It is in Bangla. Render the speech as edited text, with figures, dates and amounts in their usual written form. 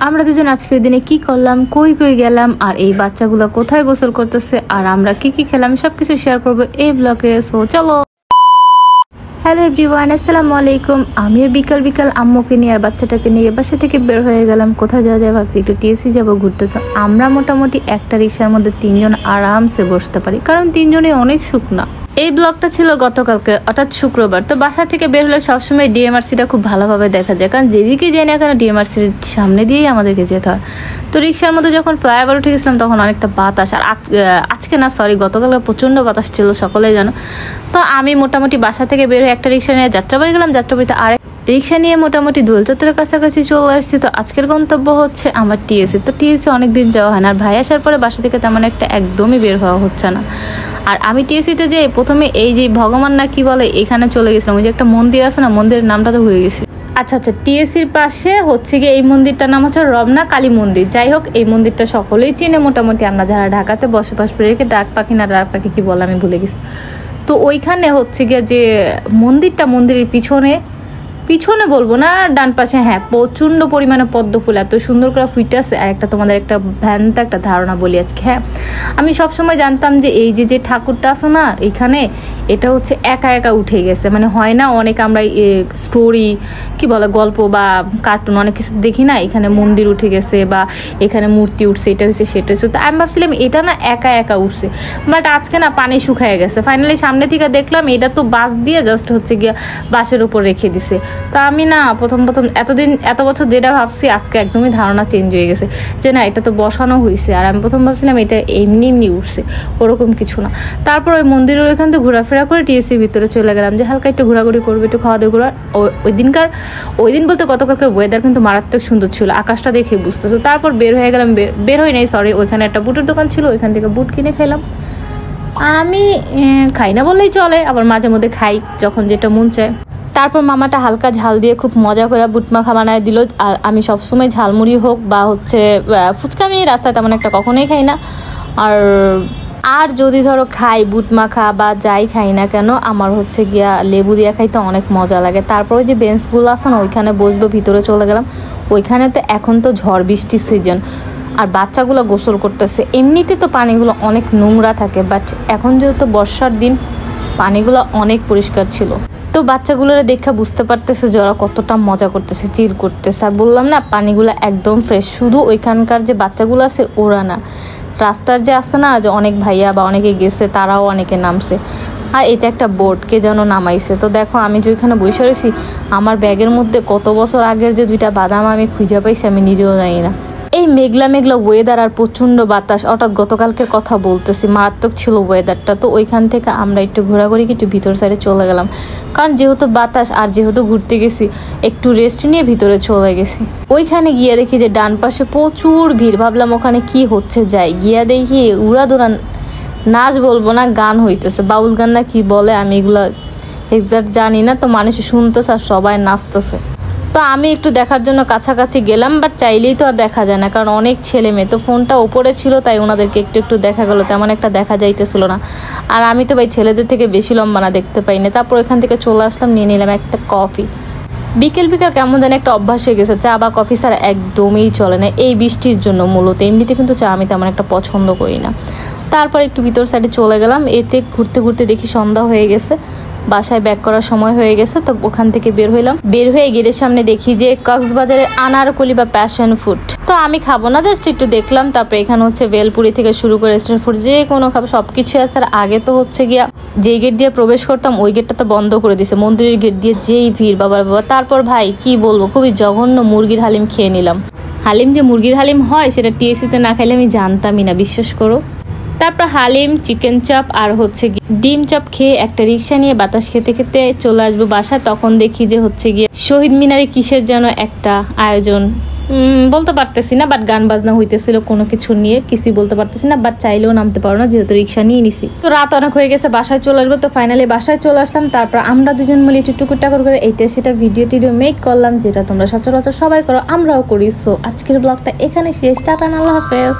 আমরা দুজন আজকের দিনে কি করলাম, কই কই গেলাম, আর এই বাচ্চাগুলো কোথায় গোসল করতেছে, আর আমরা কি কি খেলাম সবকিছু শেয়ার করবো এই ব্লগে। সো চলো। হ্যালো এভরিওয়ান, আসসালামু আলাইকুম। আমিও বিকাল বিকাল আম্মুকে নিয়ে আর বাচ্চাটাকে নিয়ে বাসা থেকে বের হয়ে গেলাম। কোথায় যাওয়া যায় ভাবছি একটু টিএসসি যাবো ঘুরতে। তো আমরা মোটামুটি একটা রিক্সার মধ্যে তিনজন আরামসে বসতে পারি, কারণ তিনজনই অনেক শুকনা। এই ব্লগটা ছিল গতকালকে অর্থাৎ শুক্রবার। তো বাসা থেকে বের হলে সবসময় ডিএমআরসিটা খুব ভালোভাবে দেখা যায়, কারণ যেদিকে যাই না কেন ডিএমআরসির সামনে দিয়েই আমাদেরকে যেতে হয়। তো রিক্সার মধ্যে যখন ফ্লাইওভার উঠে গেছিলাম তখন অনেকটা বাতাস, আর আজকে না সরি গতকালকে প্রচণ্ড বাতাস ছিল, সকলেই জানো। তো আমি মোটামুটি বাসা থেকে বের হয়ে একটা রিক্সা নিয়ে যাত্রাবাড়ি গেলাম, যাত্রাবাড়িতে আরেক রিক্সা নিয়ে মোটামুটি দোল চত্বরের কাছাকাছি চলে আসছি। তো আজকের গন্তব্য হচ্ছে আমার টিএসসি। তো টিএসসি অনেকদিন যাওয়া হয় না, আর ভাই আসার পরে বাসা থেকে তেমন একটা একদমই বের হওয়া হচ্ছে না। আর আমি টিএসসিতে যে প্রথমে এই যে ভগবান না কি বলে এখানে চলে গেছিলাম, ওই যে একটা মন্দির আছে না, মন্দিরের নামটা তো ভুলে গেছি। আচ্ছা, টিএসসির পাশে হচ্ছে গিয়ে এই মন্দিরটার নাম হচ্ছে রমনা কালী মন্দির। যাই হোক, এই মন্দিরটা সকলেই চিনে মোটামুটি, আমরা যারা ঢাকাতে বসবাস করে রেখে ডাক পাখি না ডাক পাখি কি বলে আমি ভুলে গেছি। তো ওইখানে হচ্ছে গিয়ে যে মন্দিরটা, মন্দিরের পিছনে বলবো না, ডান পাশে হ্যাঁ প্রচণ্ড পরিমাণে পদ্ম ফুল এত সুন্দর করে ফুইটাছে। আর একটা তোমাদের একটা ভ্যানটা একটা ধারণা বলি আজকে। হ্যাঁ, আমি সবসময় জানতাম যে এই যে ঠাকুরটা আছে না এখানে, এটা হচ্ছে একা একা উঠে গেছে, মানে হয় না অনেক আমরা স্টোরি কি বলে গল্প বা কার্টুন অনেক কিছু দেখি না, এখানে মন্দির উঠে গেছে বা এখানে মূর্তি উঠছে, এটা হচ্ছে সেটা হচ্ছে। তো আমি ভাবছিলাম এটা না একা একা উঠছে, বাট আজকে না পানি শুকায় গেছে। ফাইনালি সামনে থেকে দেখলাম এটা তো বাঁশ দিয়ে জাস্ট হচ্ছে গিয়ে বাঁশের উপর রেখে দিছে। তো আমি না প্রথম এত বছর যেটা ভাবছি আজকে একদমই ধারণা চেঞ্জ হয়ে গেছে যে না এটা তো বসানো হয়েছে। আর আমি প্রথম ভাবছিলাম এটা এমনি উঠছে, ওরকম কিছু না। তারপর ওই মন্দিরের ওইখান থেকে ঘোরাফেরা করে টিএসসির ভিতরে চলে গেলাম যে হালকা একটু ঘোরাঘুরি করবো, একটু খাওয়া দাওয়া। ওই দিন বলতে গতকালকার ওয়েদার কিন্তু মারাত্মক সুন্দর ছিল, আকাশটা দেখে বুঝতেছো। তারপর বের হয়ে গেলাম, বের হই নাই সরি, ওইখানে একটা বুটের দোকান ছিল, ওইখান থেকে বুট কিনে খেলাম। আমি খাই না বললেই চলে, আবার মাঝে মধ্যে খাই যখন যেটা মন চায়। তারপর মামাটা হালকা ঝাল দিয়ে খুব মজা করে বুট মাখা বানায় দিল। আর আমি সবসময় ঝালমুড়ি হোক বা হচ্ছে ফুচকা আমি রাস্তায় তেমন একটা কখনোই খাই না। আর যদি ধরো খাই বুট মাখা বা যাই খাই না কেন, আমার হচ্ছে গিয়া লেবু দিয়া খাইতে অনেক মজা লাগে। তারপরে যে বেঞ্চগুলো আছে না ওইখানে বসবো, ভিতরে চলে গেলাম। ওইখানে তো এখন তো ঝড় বৃষ্টির সিজন, আর বাচ্চাগুলো গোসল করতেছে। এমনিতে তো পানিগুলো অনেক নোংরা থাকে, বাট এখন যেহেতু বর্ষার দিন পানিগুলো অনেক পরিষ্কার ছিল। তো বাচ্চাগুলোর দেখে বুঝতে পারতেছে যে ওরা কতটা মজা করতেছে, চিল করতেছে। আর বললাম না পানিগুলো একদম ফ্রেশ, শুধু ওইখানকার যে বাচ্চাগুলো আছে ওরা না, রাস্তার যে আসছে না যে অনেক ভাইয়া বা অনেকে গেছে তারাও অনেকে নামছে। আর এটা একটা বোট কে যেন নামাইছে। তো দেখো আমি যে ওইখানে বসে রয়েছি, আমার ব্যাগের মধ্যে কত বছর আগের যে 2টা বাদাম আমি খুঁজে পাইছি আমি নিজেও জানি না। এই মেঘলা ওয়েদার আর প্রচণ্ড বাতাস, অর্থাৎ গতকালকের কথা বলতেছি, মারাত্মক ছিল ওয়েদারটা। তো ওইখান থেকে আমরা একটু ঘোরাঘুরি একটু ভিতর সাইডে চলে গেলাম, কারণ যেহেতু বাতাস আর যেহেতু ঘুরতে গেছি একটু রেস্ট নিয়ে ভিতরে চলে গেছি। ওইখানে গিয়ে দেখি যে ডান পাশে প্রচুর ভিড়, ভাবলাম ওখানে কি হচ্ছে, যাই গিয়া দেখি উড়াদুরা নাচ বলবো না, গান হইতেছে, বাউল গান না কি বলে আমি এগুলা এক্সাক্ট জানি না। তো মানুষ শুনতেছে আর সবাই নাচতেছে। তো আমি একটু দেখার জন্য কাছাকাছি গেলাম, বাট চাইলেই তো আর দেখা যায় না, কারণ অনেক ছেলে মেয়ে। তো ফোনটা ওপরে ছিল তাই ওনাদেরকে একটু দেখা গেলো, তেমন একটা দেখা যাইতেছিল না। আর আমি তো ভাই ছেলেদের থেকে বেশি লম্বা না, দেখতে পাই না। তারপর এখান থেকে চলে আসলাম, নিয়ে নিলাম একটা কফি। বিকেল কেমন যেন একটা অভ্যাস হয়ে গেছে, চা বা কফি ছাড়া একদমই চলে না এই বৃষ্টির জন্য মূলত। এমনিতে কিন্তু চা আমি তেমন একটা পছন্দ করি না। তারপর একটু ভিতর সাইডে চলে গেলাম, এতে ঘুরতে দেখি সন্ধ্যা হয়ে গেছে, বাসায় ব্যাক করার সময় হয়ে গেছে। তো ওখান থেকে বের হয়ে গেটের সামনে দেখি যে কক্সবাজারের আনারকলি বা প্যাশন ফুড। তো আমি খাবো না, জাস্ট একটু দেখলাম। তারপরে এখানে হচ্ছে ভেলপুরি থেকে শুরু করে স্ট্রিট ফুড যে কোনো খাবো সবকিছু আছে। আর আগে তো হচ্ছে গিয়া যেই গেট দিয়ে প্রবেশ করতাম ওই গেটটা তো বন্ধ করে দিছে, মন্দিরের গেট দিয়ে যেই ভিড় বাবা। তারপর ভাই কি বলবো, খুবই জঘন্য মুরগির হালিম খেয়ে নিলাম। হালিম যে মুরগির হালিম হয় সেটা টিএসসিতে না খাইলে আমি জানতামই না, বিশ্বাস করো। তারপর হালিম, চিকেন চপ আর হচ্ছে ডিম চপ খেয়ে একটা রিক্সা নিয়ে বাতাস খেতে চলে আসবো বাসা। তখন দেখি যে হচ্ছে গিয়ে শহীদ মিনারে কিসের যেন একটা আয়োজন, বলতে পারতেছি না, বাট গান বাজনা হইতেছিল কোনো কিছু নিয়ে, কিছুই বলতে পারতেছি না, বাট চাইলেও নামতে পারো না যেহেতু রিক্সা নিয়ে নিছি। তো রাত অনেক হয়ে গেছে, বাসায় চলে আসবো। তো ফাইনালি বাসায় চলে আসলাম। তারপর আমরা দুজন মিলে একটু টুকুর করে এইটা সেটা ভিডিও মেক করলাম, যেটা তোমরা সচরাচর সবাই করো, আমরাও করি। সো আজকের ব্লগটা এখানে শেষ, টাটা, আল্লাহ হাফেজ।